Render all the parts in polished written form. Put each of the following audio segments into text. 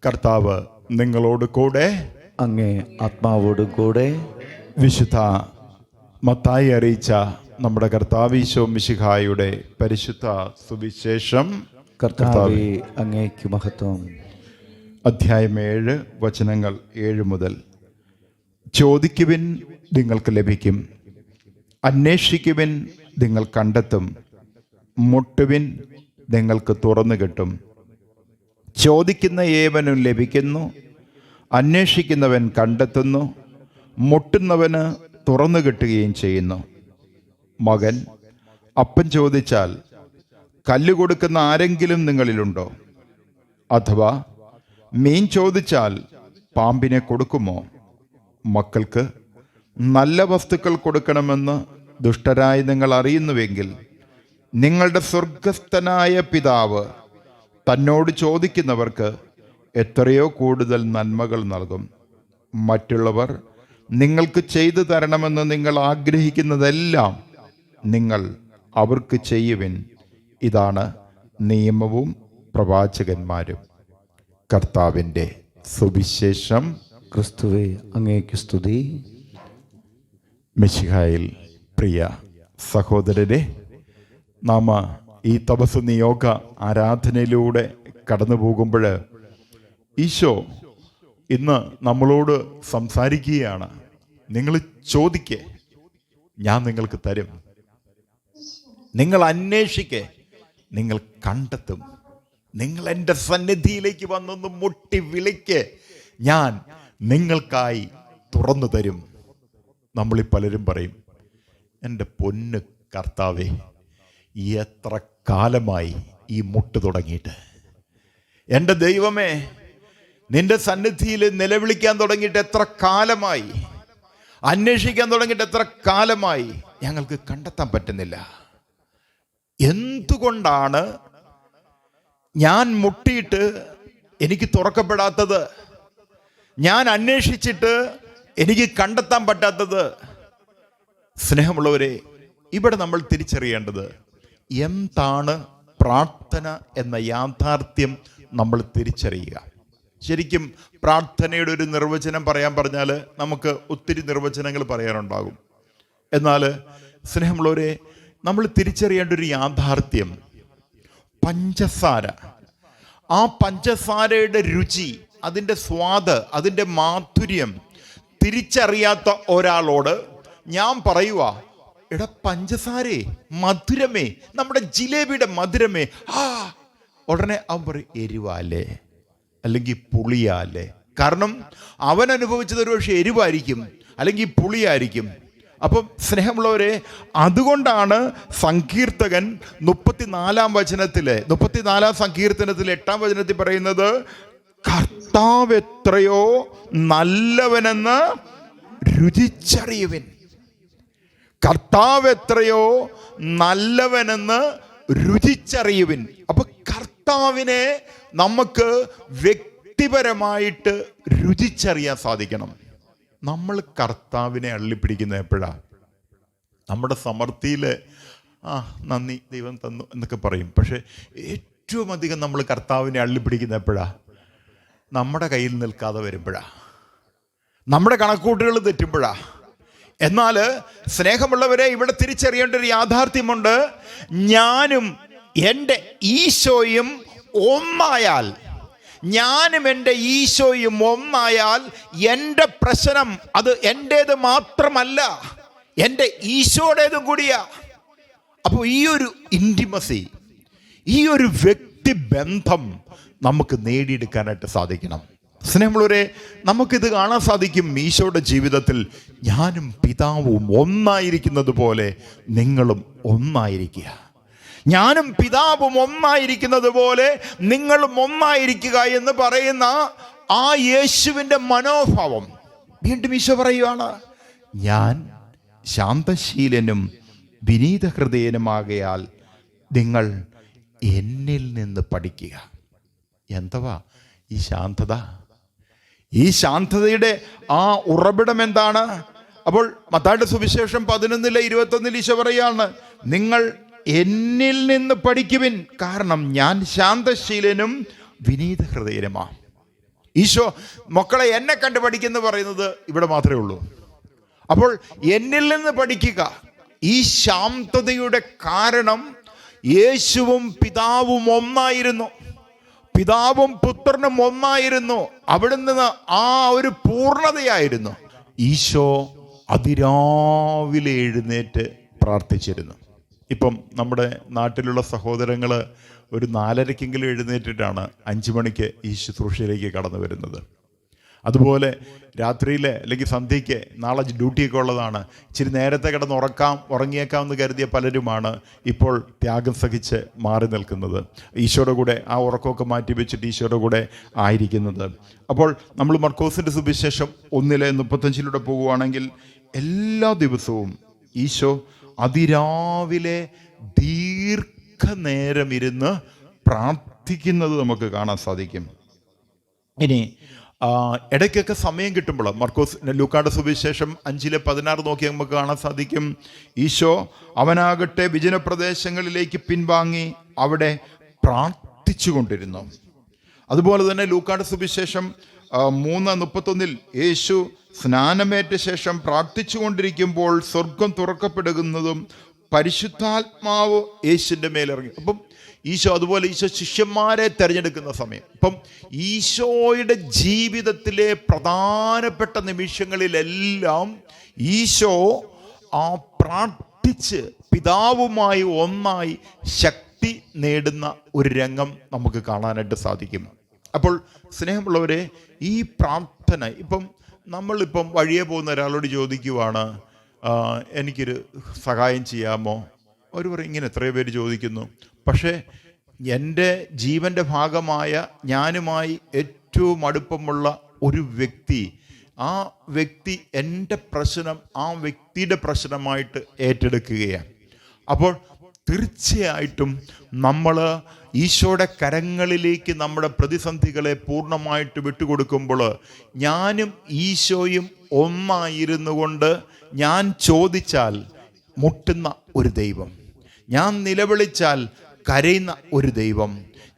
കർത്താവ് നിങ്ങളോട് കൂടെ, അങ്ങേ ആത്മാവോടും കൂടെ. വിശുദ്ധ മത്തായി അറിയിച്ച നമ്മുടെ കർത്താവ് ഈശോ മിശിഹായുടെ പരിശുദ്ധ സുവിശേഷം. കർത്താവേ, അങ്ങേക്ക് മഹത്വം. അധ്യായം 7, വചനങ്ങൾ 7 മുതൽ. ചോദിക്കുവിൻ, നിങ്ങൾക്ക് ലഭിക്കും; അന്വേഷിക്കുവിൻ, നിങ്ങൾ കണ്ടെത്തും; മുട്ടുവിൻ, നിങ്ങൾക്ക് തുറന്നു കിട്ടും. ചോദിക്കുന്ന ഏവനും ലഭിക്കുന്നു, അന്വേഷിക്കുന്നവൻ കണ്ടെത്തുന്നു, മുട്ടുന്നവന് തുറന്നു കിട്ടുകയും ചെയ്യുന്നു. മകൻ അപ്പം ചോദിച്ചാൽ കല്ല് കൊടുക്കുന്ന ആരെങ്കിലും നിങ്ങളിലുണ്ടോ? അഥവാ മീൻ ചോദിച്ചാൽ പാമ്പിനെ കൊടുക്കുമോ? മക്കൾക്ക് നല്ല വസ്തുക്കൾ കൊടുക്കണമെന്ന് ദുഷ്ടരായി നിങ്ങൾ അറിയുന്നുവെങ്കിൽ, നിങ്ങളുടെ സ്വർഗസ്ഥനായ പിതാവ് തന്നോട് ചോദിക്കുന്നവർക്ക് എത്രയോ കൂടുതൽ നന്മകൾ നൽകും. മറ്റുള്ളവർ നിങ്ങൾക്ക് ചെയ്തു തരണമെന്ന് നിങ്ങൾ ആഗ്രഹിക്കുന്നതെല്ലാം നിങ്ങൾ അവർക്ക് ചെയ്യുവിൻ. ഇതാണ് നിയമവും പ്രവാചകന്മാരും. കർത്താവിൻ്റെ സുവിശേഷം. ക്രിസ്തുവേ, അങ്ങേക്ക് സ്തുതി. മിശിഹായിൽ പ്രിയ സഹോദരരെ, നാം ഈ തപസ് നിയോഗ ആരാധനയിലൂടെ കടന്നു പോകുമ്പോൾ ഈശോ ഇന്ന് നമ്മളോട് സംസാരിക്കുകയാണ്. നിങ്ങൾ ചോദിക്കേ, ഞാൻ നിങ്ങൾക്ക് തരും; നിങ്ങൾ അന്വേഷിക്കേ, നിങ്ങൾ കണ്ടെത്തും; നിങ്ങൾ എൻ്റെ സന്നിധിയിലേക്ക് വന്നൊന്ന് മുട്ടി വിളിക്കേ, ഞാൻ നിങ്ങൾക്കായി തുറന്നു തരും. നമ്മളീ പലരും പറയും, എൻ്റെ പൊന്ന് കർത്താവേ, എത്ര കാലമായി ഈ മുട്ട് തുടങ്ങിയിട്ട്. എൻ്റെ ദൈവമേ, നിന്റെ സന്നിധിയിൽ നിലവിളിക്കാൻ തുടങ്ങിയിട്ട് എത്ര കാലമായി, അന്വേഷിക്കാൻ തുടങ്ങിയിട്ട് എത്ര കാലമായി, ഞങ്ങൾക്ക് കണ്ടെത്താൻ പറ്റുന്നില്ല. എന്തുകൊണ്ടാണ് ഞാൻ മുട്ടിയിട്ട് എനിക്ക് തുറക്കപ്പെടാത്തത്? ഞാൻ അന്വേഷിച്ചിട്ട് എനിക്ക് കണ്ടെത്താൻ പറ്റാത്തത്? സ്നേഹമുള്ളവരെ, ഇവിടെ നമ്മൾ തിരിച്ചറിയേണ്ടത് എന്താണ് പ്രാർത്ഥന എന്ന യാഥാർത്ഥ്യം നമ്മൾ തിരിച്ചറിയുക. ശരിക്കും പ്രാർത്ഥനയുടെ ഒരു നിർവചനം പറയാൻ പറഞ്ഞാൽ നമുക്ക് ഒത്തിരി നിർവചനങ്ങൾ പറയാനുണ്ടാകും. എന്നാൽ സ്നേഹമുള്ളവരെ, നമ്മൾ തിരിച്ചറിയേണ്ട ഒരു യാഥാർത്ഥ്യം, പഞ്ചസാര, ആ പഞ്ചസാരയുടെ രുചി, അതിൻ്റെ സ്വാദ്, അതിൻ്റെ മാധുര്യം തിരിച്ചറിയാത്ത ഒരാളോട് ഞാൻ പറയുക, എടാ പഞ്ചസാരേ, മധുരമേ, നമ്മുടെ ജിലേബിയുടെ മധുരമേ, ഉടനെ അവൻ പറയും എരിവാലേ, അല്ലെങ്കിൽ പുളിയാലേ. കാരണം അവൻ അനുഭവിച്ചത് ഒരു പക്ഷേ എരിവായിരിക്കും, അല്ലെങ്കിൽ പുളിയായിരിക്കും. അപ്പം സ്നേഹമുള്ളവരെ, അതുകൊണ്ടാണ് സങ്കീർത്തകൻ 34 സങ്കീർത്തനത്തിൽ 8 വചനത്തിൽ പറയുന്നത്, കർത്താവ് എത്രയോ നല്ലവനെന്ന് രുചിച്ചറിയുവിൻ. കർത്താവ് എത്രയോ നല്ലവനെന്ന് രുചിച്ചറിയുവിൻ. അപ്പൊ കർത്താവിനെ നമുക്ക് വ്യക്തിപരമായിട്ട് രുചിച്ചറിയാൻ സാധിക്കണം. നമ്മൾ കർത്താവിനെ അള്ളിപ്പിടിക്കുന്ന എപ്പോഴാ? നമ്മുടെ സമൃദ്ധിയിൽ നന്ദി ദൈവം തന്നു എന്നൊക്കെ പറയും. പക്ഷെ ഏറ്റവും അധികം നമ്മൾ കർത്താവിനെ അള്ളിപ്പിടിക്കുന്ന എപ്പോഴാ? നമ്മുടെ കയ്യിൽ നിൽക്കാതെ വരുമ്പോഴാ, നമ്മുടെ കണക്കൂട്ടുകൾ തെറ്റുമ്പോഴാ. എന്നാൽ സ്നേഹമുള്ളവരെ, ഇവിടെ തിരിച്ചറിയേണ്ട ഒരു യാഥാർത്ഥ്യമുണ്ട്. ഞാനും എൻ്റെ ഈശോയും ഒന്നായാൽ, ഞാനും എൻ്റെ ഈശോയും ഒന്നായാൽ എൻ്റെ പ്രശ്നം അത് എൻ്റേത് മാത്രമല്ല, എൻ്റെ ഈശോയുടേതും കൂടിയാ. അപ്പോൾ ഈ ഒരു ഇൻറ്റിമസി, ഈ ഒരു വ്യക്തിബന്ധം നമുക്ക് നേടിയെടുക്കാനായിട്ട് സാധിക്കണം. സ്നേഹമുള്ളവരെ, നമുക്കിത് കാണാൻ സാധിക്കും ഈശോയുടെ ജീവിതത്തിൽ. ഞാനും പിതാവും ഒന്നായിരിക്കുന്നത് പോലെ നിങ്ങളും ഒന്നായിരിക്കുക. ഞാനും പിതാവും ഒന്നായിരിക്കുന്നത് പോലെ നിങ്ങളും ഒന്നായിരിക്കുക എന്ന് പറയുന്ന ആ യേശുവിൻ്റെ മനോഭാവം വീണ്ടും ഈശോ പറയുകയാണ്, ഞാൻ ശാന്തശീലനും വിനീത ഹൃദയനുമാകയാൽ നിങ്ങൾ എന്നിൽ നിന്ന് പഠിക്കുക. എന്തുവാ ഈ ശാന്തത? ഈ ശാന്തതയുടെ ആ ഉറവിടം എന്താണ്? അപ്പോൾ മത്തായിയുടെ സുവിശേഷം 11:21 ഈശോ പറയാണ്, നിങ്ങൾ എന്നിൽ നിന്ന് പഠിക്കുവിൻ, കാരണം ഞാൻ ശാന്തശീലനും വിനീത ഹൃദയനുമാണ്. ഈശോ മക്കളെ എന്നെ കണ്ട് പഠിക്കുന്നു പറയുന്നത് ഇവിടെ മാത്രമേ ഉള്ളൂ. അപ്പോൾ എന്നിൽ നിന്ന് പഠിക്കുക. ഈ ശാന്തതയുടെ കാരണം യേശുവും പിതാവും ഒന്നായിരുന്നു, പിതാവും പുത്രനും ഒന്നായിരുന്നു. അവിടെ നിന്ന് ആ ഒരു പൂർണ്ണതയായിരുന്നു. ഈശോ അതിരാവിലെ എഴുന്നേറ്റ് പ്രാർത്ഥിച്ചിരുന്നു. ഇപ്പം നമ്മുടെ നാട്ടിലുള്ള സഹോദരങ്ങൾ ഒരു 4:30 എഴുന്നേറ്റിട്ടാണ് 5 മണിക്ക് ഈ ശുശ്രൂഷയിലേക്ക് കടന്നു വരുന്നത്. അതുപോലെ രാത്രിയിലെ അല്ലെങ്കിൽ സന്ധ്യയ്ക്ക് നാളെ ഡ്യൂട്ടിയൊക്കെ ഉള്ളതാണ്, ഇച്ചിരി നേരത്തെ ഉറങ്ങിയേക്കാം എന്ന് കരുതിയ പലരുമാണ് ഇപ്പോൾ ത്യാഗം സഹിച്ച് മാറി നിൽക്കുന്നത്, ഈശോയുടെ കൂടെ ആ ഉറക്കമൊക്കെ മാറ്റി വെച്ചിട്ട് ഈശോയുടെ കൂടെ ആയിരിക്കുന്നത്. അപ്പോൾ നമ്മൾ മർക്കോസിൻ്റെ സുവിശേഷം 1:35 പോകുവാണെങ്കിൽ എല്ലാ ദിവസവും ഈശോ അതിരാവിലെ ദീർഘനേരം ഇരുന്ന് പ്രാർത്ഥിക്കുന്നത് നമുക്ക് കാണാൻ സാധിക്കും. ഇനി ഇടയ്ക്കൊക്കെ സമയം കിട്ടുമ്പോൾ ലൂക്കായുടെ സുവിശേഷം 5:16 നോക്കി നമുക്ക് കാണാൻ സാധിക്കും. ഈശോ അവനാകട്ടെ വിജനപ്രദേശങ്ങളിലേക്ക് പിൻവാങ്ങി അവിടെ പ്രാർത്ഥിച്ചു കൊണ്ടിരുന്നു. അതുപോലെ തന്നെ ലൂക്കായുടെ സുവിശേഷം 3:31 യേശു സ്നാനമേറ്റ ശേഷം പ്രാർത്ഥിച്ചു കൊണ്ടിരിക്കുമ്പോൾ സ്വർഗം തുറക്കപ്പെടുന്നതും പരിശുദ്ധാത്മാവ് യേശുവിൻ്റെ മേലിറങ്ങി. അപ്പം ഈശോ അതുപോലെ ഈശോ ശിഷ്യന്മാരെ തിരഞ്ഞെടുക്കുന്ന സമയം. ഇപ്പം ഈശോയുടെ ജീവിതത്തിലെ പ്രധാനപ്പെട്ട നിമിഷങ്ങളിലെല്ലാം ഈശോ ആ പ്രാർത്ഥിച്ച് പിതാവുമായി ഒന്നായി ശക്തി നേടുന്ന ഒരു രംഗം നമുക്ക് കാണാനായിട്ട് സാധിക്കും. അപ്പോൾ സ്നേഹമുള്ളവരെ, ഈ പ്രാർത്ഥന ഇപ്പം നമ്മളിപ്പം വഴിയെ പോകുന്ന ഒരാളോട് ചോദിക്കുവാണ്, എനിക്കൊരു സഹായം ചെയ്യാമോ? അവർ പറയും ഇങ്ങനെ എത്രയോ പേര് ചോദിക്കുന്നു. പക്ഷേ എൻ്റെ ജീവൻ്റെ ഭാഗമായ ഞാനുമായി ഏറ്റവും അടുപ്പമുള്ള ഒരു വ്യക്തി, ആ വ്യക്തി എൻ്റെ പ്രശ്നം ആ വ്യക്തിയുടെ പ്രശ്നമായിട്ട് ഏറ്റെടുക്കുകയാണ്. അപ്പോൾ തീർച്ചയായിട്ടും നമ്മൾ ഈശോയുടെ കരങ്ങളിലേക്ക് നമ്മുടെ പ്രതിസന്ധികളെ പൂർണ്ണമായിട്ട് വിട്ടുകൊടുക്കുമ്പോൾ, ഞാനും ഈശോയും ഒന്നായിരുന്നു കൊണ്ട് ഞാൻ ചോദിച്ചാൽ മുട്ടുന്ന ഒരു ദൈവം, ഞാൻ നിലവിളിച്ചാൽ കരയുന്ന ഒരു ദൈവം,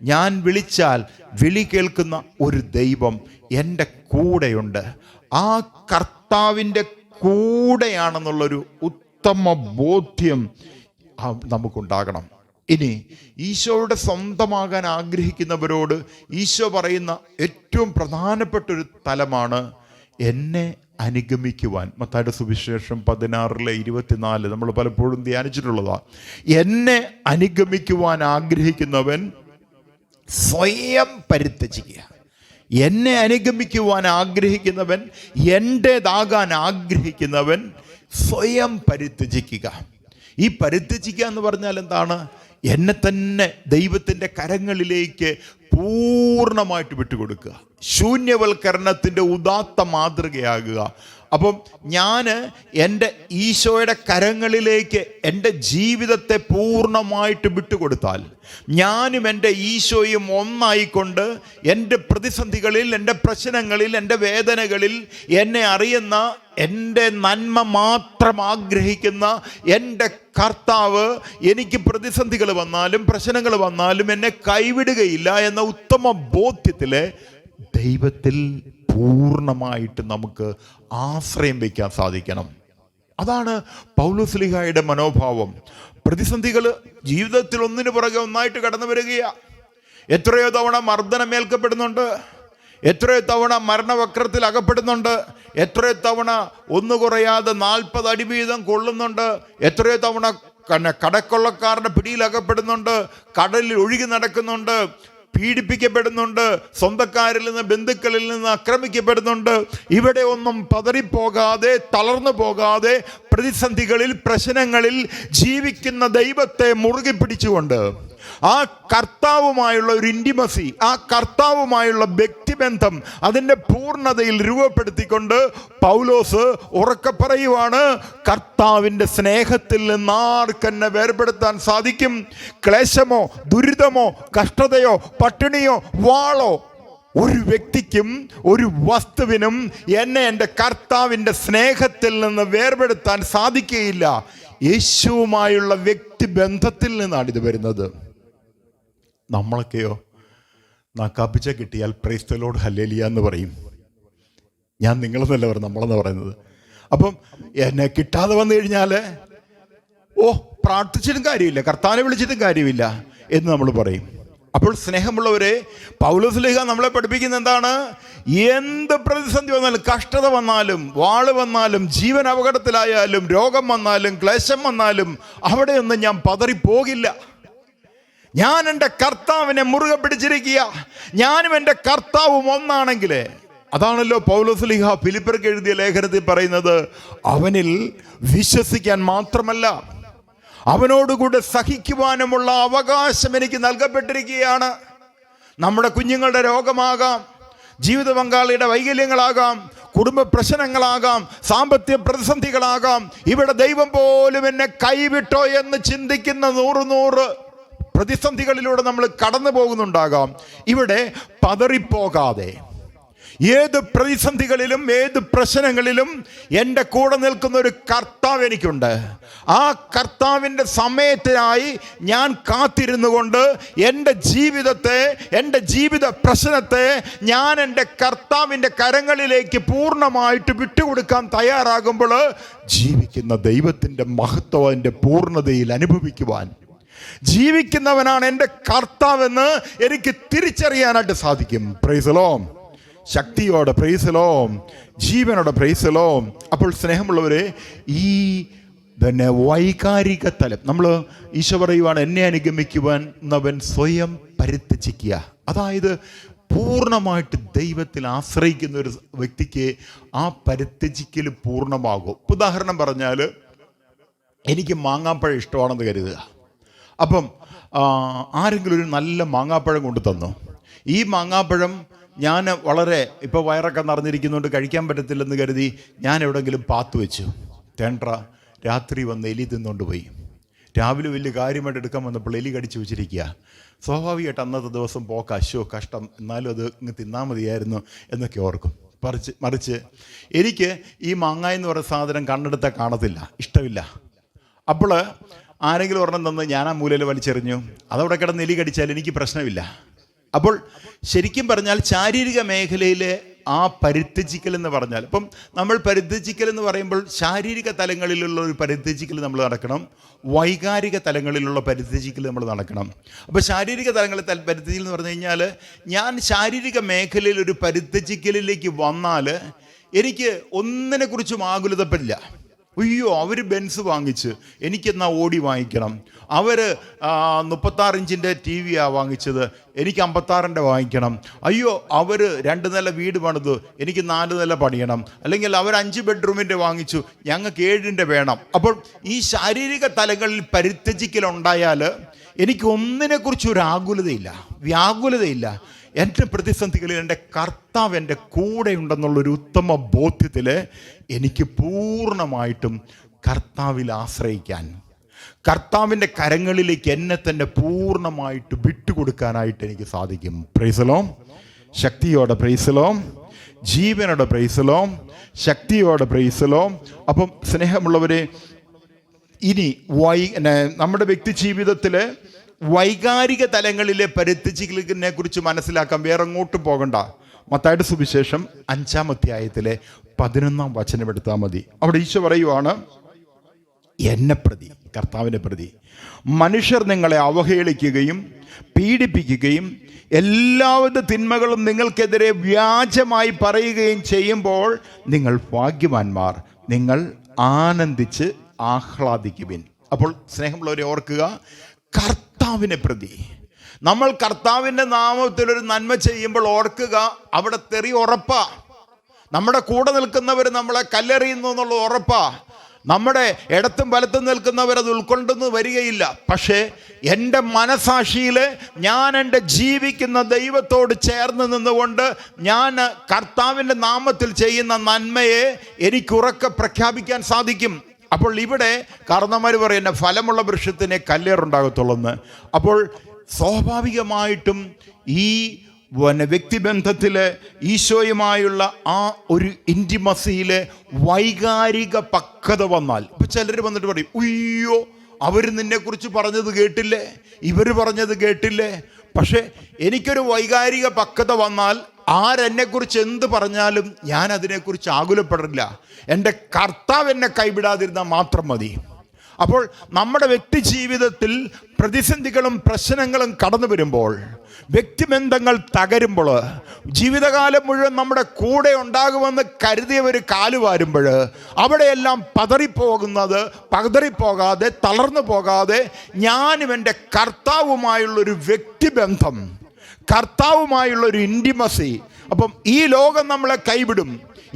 ഞാൻ വിളിച്ചാൽ വിളി കേൾക്കുന്ന ഒരു ദൈവം എൻ്റെ കൂടെയുണ്ട്. ആ കർത്താവിൻ്റെ കൂടെയാണെന്നുള്ളൊരു ഉത്തമ ബോധ്യം നമുക്കുണ്ടാകണം. ഇനി ഈശോയുടെ സ്വന്തമാകാൻ ആഗ്രഹിക്കുന്നവരോട് ഈശോ പറയുന്ന ഏറ്റവും പ്രധാനപ്പെട്ട ഒരു തലമാണ് എന്നെ അനുഗമിക്കുവാൻ. മത്തായിയുടെ സുവിശേഷം 16:24 നമ്മൾ പലപ്പോഴും ധ്യാനിച്ചിട്ടുള്ളതാണ്. എന്നെ അനുഗമിക്കുവാൻ ആഗ്രഹിക്കുന്നവൻ സ്വയം പരിത്യജിക്കുക. എന്നെ അനുഗമിക്കുവാൻ ആഗ്രഹിക്കുന്നവൻ, എൻ്റേതാകാൻ ആഗ്രഹിക്കുന്നവൻ സ്വയം പരിത്യജിക്കുക. ഈ പരിത്യജിക്കുക എന്ന് പറഞ്ഞാൽ എന്താണ്? എന്നെ തന്നെ ദൈവത്തിൻ്റെ കരങ്ങളിലേക്ക് പൂർണ്ണമായിട്ട് വിട്ടുകൊടുക്കുക, ശൂന്യവൽക്കരണത്തിൻ്റെ ഉദാത്ത മാതൃകയാകുക. അപ്പം ഞാൻ എൻ്റെ ഈശോയുടെ കരങ്ങളിലേക്ക് എൻ്റെ ജീവിതത്തെ പൂർണ്ണമായിട്ട് വിട്ടുകൊടുത്താൽ, ഞാനും എൻ്റെ ഈശോയും ഒന്നായിക്കൊണ്ട് എൻ്റെ പ്രതിസന്ധികളിൽ, എൻ്റെ പ്രശ്നങ്ങളിൽ, എൻ്റെ വേദനകളിൽ എന്നെ അറിയുന്ന, എൻ്റെ നന്മ മാത്രം ആഗ്രഹിക്കുന്ന എൻ്റെ കർത്താവ് എനിക്ക് പ്രതിസന്ധികൾ വന്നാലും പ്രശ്നങ്ങൾ വന്നാലും എന്നെ കൈവിടുകയില്ല എന്ന ഉത്തമ ബോധ്യത്തിലെ ദൈവത്തിൽ പൂർണ്ണമായിട്ട് നമുക്ക് ആശ്രയം വയ്ക്കാൻ സാധിക്കണം. അതാണ് പൗലോസ്ലീഹായുടെ മനോഭാവം. പ്രതിസന്ധികൾ ജീവിതത്തിൽ ഒന്നിനു പുറകെ ഒന്നായിട്ട് കടന്നു വരികയാ. എത്രയോ തവണ മർദ്ദനമേൽക്കപ്പെടുന്നുണ്ട്, എത്രയോ തവണ മരണവക്രത്തിൽ അകപ്പെടുന്നുണ്ട്, എത്രയോ തവണ ഒന്നു കുറയാതെ 40 അടി വീതം കൊള്ളുന്നുണ്ട്, എത്രയോ തവണ കടക്കൊള്ളക്കാരുടെ പിടിയിൽ അകപ്പെടുന്നുണ്ട്, കടലിൽ ഒഴുകി നടക്കുന്നുണ്ട്, പീഡിപ്പിക്കപ്പെടുന്നുണ്ട്, സ്വന്തക്കാരിൽ നിന്ന് ബന്ധുക്കളിൽ നിന്ന് ആക്രമിക്കപ്പെടുന്നുണ്ട്. ഇവിടെ ഒന്നും പതറിപ്പോകാതെ, തളർന്നു പോകാതെ, പ്രതിസന്ധികളിൽ, പ്രശ്നങ്ങളിൽ ജീവിക്കുന്ന ദൈവത്തെ മുറുകെ പിടിച്ചുകൊണ്ട് ആ കർത്താവുമായുള്ള ഒരു ഇൻറ്റിമസി, ആ കർത്താവുമായുള്ള വ്യക്തിബന്ധം അതിൻ്റെ പൂർണ്ണതയിൽ രൂപപ്പെടുത്തിക്കൊണ്ട് പൗലോസ് ഉറക്കെ പറയുവാണ്, കർത്താവിൻ്റെ സ്നേഹത്തിൽ നിന്ന് ആർക്കെന്നെ വേർപെടുത്താൻ സാധിക്കും? ക്ലേശമോ, ദുരിതമോ, കഷ്ടതയോ, പട്ടിണിയോ, വാളോ, ഒരു വ്യക്തിക്കും ഒരു വസ്തുവിനും എന്നെ എൻ്റെ കർത്താവിൻ്റെ സ്നേഹത്തിൽ നിന്ന് വേർപെടുത്താൻ സാധിക്കുകയില്ല. യേശുവുമായുള്ള വ്യക്തിബന്ധത്തിൽ നിന്നാണ് ഇത് വരുന്നത്. നമ്മളൊക്കെയോ നാക്കാപ്പിച്ച കിട്ടിയാൽ പ്രൈസ് ദി ലോർഡ് ഹല്ലേലൂയ എന്ന് പറയും. ഞാൻ നിങ്ങളെന്നല്ല പറയുന്നത്, നമ്മളെന്ന് പറയുന്നത്. അപ്പം എന്നെ കിട്ടാതെ വന്നു കഴിഞ്ഞാൽ പ്രാർത്ഥിച്ചിട്ടും കാര്യമില്ല, കർത്താവിനെ വിളിച്ചിട്ടും കാര്യമില്ല എന്ന് നമ്മൾ പറയും. അപ്പോൾ സ്നേഹമുള്ളവരെ, പൗലോസ്ലീഹ നമ്മളെ പഠിപ്പിക്കുന്ന എന്താണ്? എന്ത് പ്രതിസന്ധി വന്നാലും, കഷ്ടത വന്നാലും, വാള് വന്നാലും, ജീവൻ അപകടത്തിലായാലും, രോഗം വന്നാലും, ക്ലേശം വന്നാലും അവിടെയൊന്നും ഞാൻ പതറിപ്പോകില്ല. ഞാൻ എൻ്റെ കർത്താവിനെ മുറുകെ പിടിച്ചിരിക്കുക. ഞാനും എൻ്റെ കർത്താവും ഒന്നാണെങ്കിൽ, അതാണല്ലോ പൗലോസ്ലീഹ ഫിലിപ്പിയർക്ക് എഴുതിയ ലേഖനത്തിൽ പറയുന്നത്, അവനിൽ വിശ്വസിക്കാൻ മാത്രമല്ല അവനോടുകൂടെ സഹിക്കുവാനുമുള്ള അവകാശം എനിക്ക് നൽകപ്പെട്ടിരിക്കുകയാണ്. നമ്മുടെ കുഞ്ഞുങ്ങളുടെ രോഗമാകാം, ജീവിത പങ്കാളിയുടെ വൈകല്യങ്ങളാകാം, കുടുംബ പ്രശ്നങ്ങളാകാം, സാമ്പത്തിക പ്രതിസന്ധികളാകാം. ഇവിടെ ദൈവം പോലും എന്നെ കൈവിട്ടോ എന്ന് ചിന്തിക്കുന്ന 100 പ്രതിസന്ധികളിലൂടെ നമ്മൾ കടന്നു പോകുന്നുണ്ടാകാം. ഇവിടെ പതറിപ്പോകാതെ, ഏത് പ്രതിസന്ധികളിലും ഏത് പ്രശ്നങ്ങളിലും എൻ്റെ കൂടെ നിൽക്കുന്ന ഒരു കർത്താവ് എനിക്കുണ്ട്. ആ കർത്താവിൻ്റെ സമയത്തിനായി ഞാൻ കാത്തിരുന്നു കൊണ്ട് എൻ്റെ ജീവിതത്തെ, എൻ്റെ ജീവിത പ്രശ്നത്തെ ഞാൻ എൻ്റെ കർത്താവിൻ്റെ കരങ്ങളിലേക്ക് പൂർണ്ണമായിട്ട് വിട്ടുകൊടുക്കാൻ തയ്യാറാകുമ്പോൾ ജീവിക്കുന്ന ദൈവത്തിൻ്റെ മഹത്വം അതിൻ്റെ പൂർണ്ണതയിൽ അനുഭവിക്കുവാൻ, ജീവിക്കുന്നവനാണ് എൻ്റെ കർത്താവെന്ന് എനിക്ക് തിരിച്ചറിയാനായിട്ട് സാധിക്കും. Praise the Lord. ശക്തിയോടെ പ്രൈസ് ദി ലോർഡ്, ജീവനോടെ പ്രൈസ് ദി ലോർഡ്. അപ്പോൾ സ്നേഹമുള്ളവരെ, ഈ തന്നെ വൈകാരിക തലം നമ്മൾ ഈശോ പറയുവാണ്, എന്നെ അനുഗമിക്കുവാൻ എന്നവൻ സ്വയം പരിത്യജിക്കുക. അതായത് പൂർണ്ണമായിട്ട് ദൈവത്തിൽ ആശ്രയിക്കുന്ന ഒരു വ്യക്തിക്ക് ആ പരിത്യജിക്കൽ പൂർണ്ണമാകും. ഉദാഹരണം പറഞ്ഞാൽ, എനിക്ക് മാങ്ങാപ്പഴം ഇഷ്ടമാണെന്ന് കരുതുക. അപ്പം ആരെങ്കിലും ഒരു നല്ല മാങ്ങാപ്പഴം കൊണ്ടു തന്നു. ഈ മാങ്ങാപ്പഴം ഞാൻ വളരെ ഇപ്പോൾ വയറൊക്കെ നിറഞ്ഞിരിക്കുന്നതുകൊണ്ട് കഴിക്കാൻ പറ്റത്തില്ലെന്ന് കരുതി ഞാൻ എവിടെയെങ്കിലും പാത്തു വെച്ചു. തേണ്ട്ര രാത്രി വന്ന് എലി തിന്നുകൊണ്ട് പോയി. രാവിലെ വലിയ കാര്യമായിട്ട് എടുക്കാൻ വന്നപ്പോൾ എലി കടിച്ചു വെച്ചിരിക്കുക. സ്വാഭാവികമായിട്ട് അന്നത്തെ ദിവസം പോക്ക്, അശോ കഷ്ടം, എന്നാലും അത് ഇങ്ങ് തിന്നാൽ മതിയായിരുന്നു എന്നൊക്കെ ഓർക്കും. മറിച്ച് എനിക്ക് ഈ മാങ്ങ എന്ന് പറയുന്ന സാധനം കണ്ണെടുത്താൽ കാണത്തില്ല, ഇഷ്ടമില്ല. അപ്പോൾ ആരെങ്കിലും ഒരെണ്ണം തന്ന് ഞാൻ ആ മൂലയിൽ വലിച്ചെറിഞ്ഞു, അതവിടെ കിടന്ന് എലി കടിച്ചാൽ എനിക്ക് പ്രശ്നമില്ല. അപ്പോൾ ശരിക്കും പറഞ്ഞാൽ ശാരീരിക മേഖലയിലെ ആ പരിത്യജിക്കൽ എന്ന് പറഞ്ഞാൽ, ഇപ്പം നമ്മൾ പരിത്യജിക്കൽ എന്ന് പറയുമ്പോൾ ശാരീരിക തലങ്ങളിലുള്ള ഒരു പരിത്യജിക്കൽ നമ്മൾ നടക്കണം, വൈകാരിക തലങ്ങളിലുള്ള പരിത്യജിക്കൽ നമ്മൾ നടക്കണം. അപ്പോൾ ശാരീരിക തലങ്ങളിൽ പരിത്യജിക്കൽ എന്ന് പറഞ്ഞു കഴിഞ്ഞാൽ, ഞാൻ ശാരീരിക മേഖലയിൽ ഒരു പരിത്യജിക്കലിലേക്ക് വന്നാൽ എനിക്ക് ഒന്നിനെക്കുറിച്ചും ആകുലതപ്പെടില്ല. അയ്യോ, അവർ ബെൻസ് വാങ്ങിച്ച് എനിക്കെന്നാ ഓടി വാങ്ങിക്കണം, അവർ 36 ഇഞ്ചിൻ്റെ TV വാങ്ങിച്ചത്, എനിക്ക് 56-ൻ്റെ വാങ്ങിക്കണം. അയ്യോ, അവർ 2 നില വീട് പണിതു, എനിക്ക് 4 നില പണിയണം. അല്ലെങ്കിൽ അവർ 5 ബെഡ്റൂമിൻ്റെ വാങ്ങിച്ചു, ഞങ്ങൾക്ക് 7-ൻ്റെ വേണം. അപ്പോൾ ഈ ശാരീരിക തലങ്ങളിൽ പരിത്യജിക്കലുണ്ടായാൽ എനിക്ക് ഒന്നിനെക്കുറിച്ചൊരു ആകുലതയില്ല, വ്യാകുലതയില്ല. എൻ്റെ പ്രതിസന്ധികളിൽ എൻ്റെ കർത്താവ് എൻ്റെ കൂടെ ഉണ്ടെന്നുള്ളൊരു ഉത്തമ ബോധ്യത്തിൽ എനിക്ക് പൂർണ്ണമായിട്ടും കർത്താവിൽ ആശ്രയിക്കാൻ, കർത്താവിൻ്റെ കരങ്ങളിലേക്ക് എന്നെ തന്നെ പൂർണ്ണമായിട്ട് വിട്ടുകൊടുക്കാനായിട്ട് എനിക്ക് സാധിക്കും. Praise the Lord. ശക്തിയോടെ പ്രൈസ് ദി ലോർഡ്, ജീവനോടെ പ്രൈസ് ദി ലോർഡ്, ശക്തിയോടെ പ്രൈസ് ദി ലോർഡ്. അപ്പം സ്നേഹമുള്ളവരെ, ഇനി നമ്മുടെ വ്യക്തി ജീവിതത്തിൽ വൈകാരിക തലങ്ങളിലെ പരിത്യജിക്കലിനെ കുറിച്ച് മനസ്സിലാക്കാൻ വേറെ എങ്ങോട്ടും പോകണ്ട. മത്തായിയുടെ സുവിശേഷം 5-ാം അധ്യായത്തിലെ 11-ാം വചനം എടുത്താൽ മതി. അവിടെ ഈശോ പറയുവാണ്, എന്നെ പ്രതി, കർത്താവിനെ പ്രതി മനുഷ്യർ നിങ്ങളെ അവഹേളിക്കുകയും പീഡിപ്പിക്കുകയും എല്ലാവിധ തിന്മകളും നിങ്ങൾക്കെതിരെ വ്യാജമായി പറയുകയും ചെയ്യുമ്പോൾ നിങ്ങൾ ഭാഗ്യവാന്മാർ, നിങ്ങൾ ആനന്ദിച്ച് ആഹ്ലാദിക്കുവിൻ. അപ്പോൾ സ്നേഹമുള്ളവരെ ഓർക്കുക, കർത്താവിനെ പ്രതി നമ്മൾ കർത്താവിൻ്റെ നാമത്തിലൊരു നന്മ ചെയ്യുമ്പോൾ ഓർക്കുക, അവിടെ തെറി ഉറപ്പാ. നമ്മുടെ കൂടെ നിൽക്കുന്നവർ നമ്മളെ കല്ലെറിയുന്നു എന്നുള്ളത് ഉറപ്പാ. നമ്മുടെ ഇടത്തും വലത്തും നിൽക്കുന്നവരത് ഉൾക്കൊണ്ടെന്ന് വരികയില്ല. പക്ഷേ എൻ്റെ മനസാക്ഷിയിൽ ഞാൻ എൻ്റെ ജീവിക്കുന്ന ദൈവത്തോട് ചേർന്ന് നിന്നുകൊണ്ട് ഞാൻ കർത്താവിൻ്റെ നാമത്തിൽ ചെയ്യുന്ന നന്മയെ എനിക്കുറക്കെ പ്രഖ്യാപിക്കാൻ സാധിക്കും. അപ്പോൾ ഇവിടെ കാരണന്മാർ പറയുന്ന ഫലമുള്ള വൃക്ഷത്തിനെ കല്ലേറുണ്ടാകത്തുള്ളെന്ന്. അപ്പോൾ സ്വാഭാവികമായിട്ടും ഈ വ്യക്തിബന്ധത്തിൽ ഈശോയുമായുള്ള ആ ഒരു ഇൻറ്റിമസിയിൽ വൈകാരിക പക്വത വന്നാൽ, ഇപ്പം ചിലർ വന്നിട്ട് പറയും, ഉയ്യോ അവർ നിന്നെക്കുറിച്ച് പറഞ്ഞത് കേട്ടില്ലേ, ഇവർ പറഞ്ഞത് കേട്ടില്ലേ. പക്ഷേ എനിക്കൊരു വൈകാരിക പക്വത വന്നാൽ ആരെന്നെക്കുറിച്ച് എന്ത് പറഞ്ഞാലും ഞാൻ അതിനെക്കുറിച്ച് ആകുലപ്പെടില്ല. എൻ്റെ കർത്താവ് എന്നെ കൈവിടാതിരുന്നാൽ മാത്രം മതി. അപ്പോൾ നമ്മുടെ വ്യക്തി ജീവിതത്തിൽ പ്രതിസന്ധികളും പ്രശ്നങ്ങളും കടന്നു വരുമ്പോൾ, വ്യക്തിബന്ധങ്ങൾ തകരുമ്പോൾ, ജീവിതകാലം മുഴുവൻ നമ്മുടെ കൂടെ ഉണ്ടാകുമെന്ന് കരുതിയവർ കാലുവാരുമ്പോൾ, അവിടെയെല്ലാം പതറിപ്പോകാതെ തളർന്നു പോകാതെ ഞാനും എൻ്റെ കർത്താവുമായുള്ളൊരു വ്യക്തിബന്ധം, കർത്താവുമായുള്ളൊരു ഇൻറ്റിമസി. അപ്പം ഈ ലോകം നമ്മളെ കൈവിടും,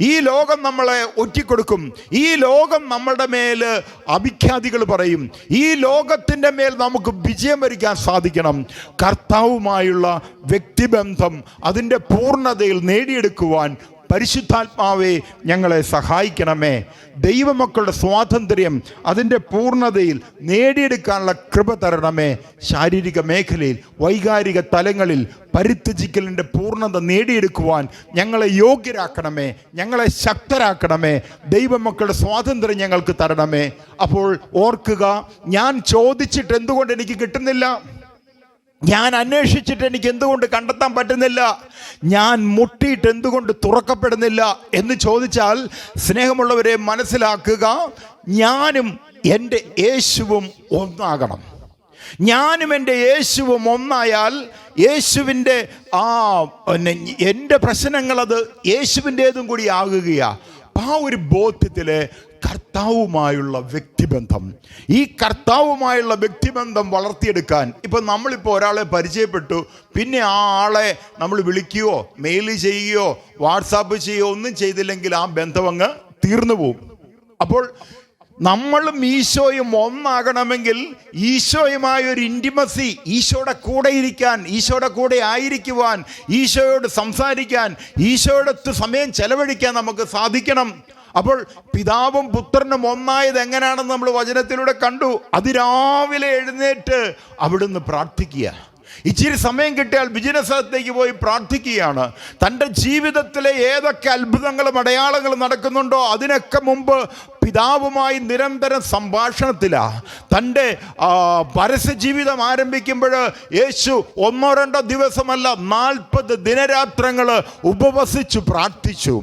ഈ ലോകം നമ്മളെ ഒറ്റിക്കൊടുക്കും, ഈ ലോകം നമ്മളുടെ മേൽ അഭിഖ്യാതികൾ പറയും, ഈ ലോകത്തിൻ്റെ മേൽ നമുക്ക് വിജയം വരിക്കാൻ സാധിക്കണം. കർത്താവുമായുള്ള വ്യക്തിബന്ധം അതിൻ്റെ പൂർണ്ണതയിൽ നേടിയെടുക്കുവാൻ പരിശുദ്ധാത്മാവേ ഞങ്ങളെ സഹായിക്കണമേ. ദൈവമക്കളുടെ സ്വാതന്ത്ര്യം അതിൻ്റെ പൂർണ്ണതയിൽ നേടിയെടുക്കാനുള്ള കൃപ തരണമേ. ശാരീരിക മേഖലയിൽ, വൈകാരിക തലങ്ങളിൽ പരിത്യജിക്കലിൻ്റെ പൂർണ്ണത നേടിയെടുക്കുവാൻ ഞങ്ങളെ യോഗ്യരാക്കണമേ, ഞങ്ങളെ ശക്തരാക്കണമേ. ദൈവമക്കളുടെ സ്വാതന്ത്ര്യം ഞങ്ങൾക്ക് തരണമേ. അപ്പോൾ ഓർക്കുക, ഞാൻ ചോദിച്ചിട്ട് എന്തുകൊണ്ട് എനിക്ക് കിട്ടുന്നില്ല, ഞാൻ അന്വേഷിച്ചിട്ട് എനിക്ക് എന്തുകൊണ്ട് കണ്ടെത്താൻ പറ്റുന്നില്ല, ഞാൻ മുട്ടിയിട്ട് എന്തുകൊണ്ട് തുറക്കപ്പെടുന്നില്ല എന്ന് ചോദിച്ചാൽ, സ്നേഹമുള്ളവരെ മനസ്സിലാക്കുക, ഞാനും എൻ്റെ യേശുവും ഒന്നാകണം. ഞാനും എൻ്റെ യേശുവും ഒന്നായാൽ യേശുവിൻ്റെ എൻ്റെ പ്രശ്നങ്ങളത് യേശുവിൻ്റേതും കൂടി ആകുകയാണ്. ആ ഒരു ബോധ്യത്തിൽ കർത്താവുമായുള്ള വ്യക്തിബന്ധം, ഈ കർത്താവുമായുള്ള വ്യക്തിബന്ധം വളർത്തിയെടുക്കാൻ, ഇപ്പം നമ്മളിപ്പോൾ ഒരാളെ പരിചയപ്പെട്ടു, പിന്നെ ആ ആളെ നമ്മൾ വിളിക്കുകയോ മെയിൽ ചെയ്യുകയോ വാട്സാപ്പ് ചെയ്യുകയോ ഒന്നും ചെയ്തില്ലെങ്കിൽ ആ ബന്ധം അങ്ങ് തീർന്നു പോവും. അപ്പോൾ നമ്മളും ഈശോയും ഒന്നാകണമെങ്കിൽ ഈശോയുമായൊരു ഇൻറ്റിമസി, ഈശോയുടെ കൂടെ ഇരിക്കാൻ, ഈശോയുടെ കൂടെ ആയിരിക്കുവാൻ, ഈശോയോട് സംസാരിക്കാൻ, ഈശോയോടൊത്ത് സമയം ചെലവഴിക്കാൻ നമുക്ക് സാധിക്കണം. അപ്പോൾ പിതാവും പുത്രനും ഒന്നായത് എങ്ങനെയാണെന്ന് നമ്മൾ വചനത്തിലൂടെ കണ്ടു. അതിരാവിലെ എഴുന്നേറ്റ് അവിടുന്ന് പ്രാർത്ഥിക്കുക. ഇച്ചിരി സമയം കിട്ടിയാൽ ബിസിനസ് സ്ഥലത്തേക്ക് പോയി പ്രാർത്ഥിക്കുകയാണ്. തൻ്റെ ജീവിതത്തിലെ ഏതൊക്കെ അത്ഭുതങ്ങളും അടയാളങ്ങളും നടക്കുന്നുണ്ടോ അതിനൊക്കെ മുമ്പ് പിതാവുമായി നിരന്തരം സംഭാഷണത്തിലാണ്. തൻ്റെ പരസ്യ ജീവിതം ആരംഭിക്കുമ്പോൾ യേശു 1-2 ദിവസമല്ല 40 ദിനരാത്രങ്ങൾ ഉപവസിച്ചു പ്രാർത്ഥിച്ചു.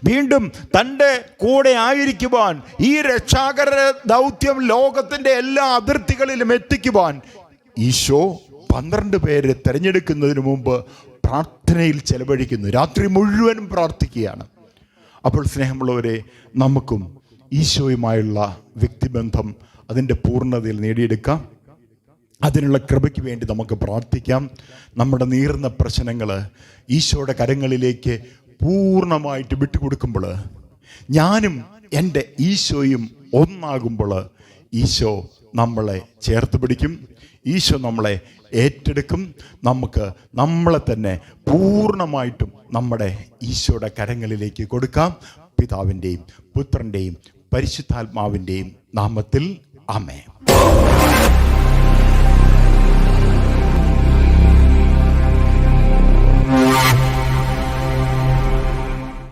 വീണ്ടും തൻ്റെ കൂടെ ആയിരിക്കുവാൻ, ഈ രക്ഷാകര ദൗത്യം ലോകത്തിൻ്റെ എല്ലാ അതിർത്തികളിലും എത്തിക്കുവാൻ ഈശോ 12 പേരെ തിരഞ്ഞെടുക്കുന്നതിന് മുമ്പ് പ്രാർത്ഥനയിൽ ചെലവഴിക്കുന്നു. രാത്രി മുഴുവനും പ്രാർത്ഥിക്കുകയാണ്. അപ്പോൾ സ്നേഹമുള്ളവരെ, നമുക്കും ഈശോയുമായുള്ള വ്യക്തിബന്ധം അതിൻ്റെ പൂർണ്ണതയിൽ നേടിയെടുക്കാം. അതിനുള്ള കൃപയ്ക്ക് വേണ്ടി നമുക്ക് പ്രാർത്ഥിക്കാം. നമ്മുടെ നീറുന്ന പ്രശ്നങ്ങൾ ഈശോയുടെ കരങ്ങളിലേക്ക് പൂർണ്ണമായിട്ട് വിട്ടുകൊടുക്കുമ്പോൾ, ഞാനും എൻ്റെ ഈശോയും ഒന്നാകുമ്പോൾ ഈശോ നമ്മളെ ചേർത്ത് പിടിക്കും, ഈശോ നമ്മളെ ഏറ്റെടുക്കും. നമുക്ക് നമ്മളെ തന്നെ പൂർണ്ണമായിട്ടും നമ്മുടെ ഈശോയുടെ കരങ്ങളിലേക്ക് കൊടുക്കാം. പിതാവിൻ്റെയും പുത്രൻ്റെയും പരിശുദ്ധാത്മാവിൻ്റെയും നാമത്തിൽ ആമേൻ.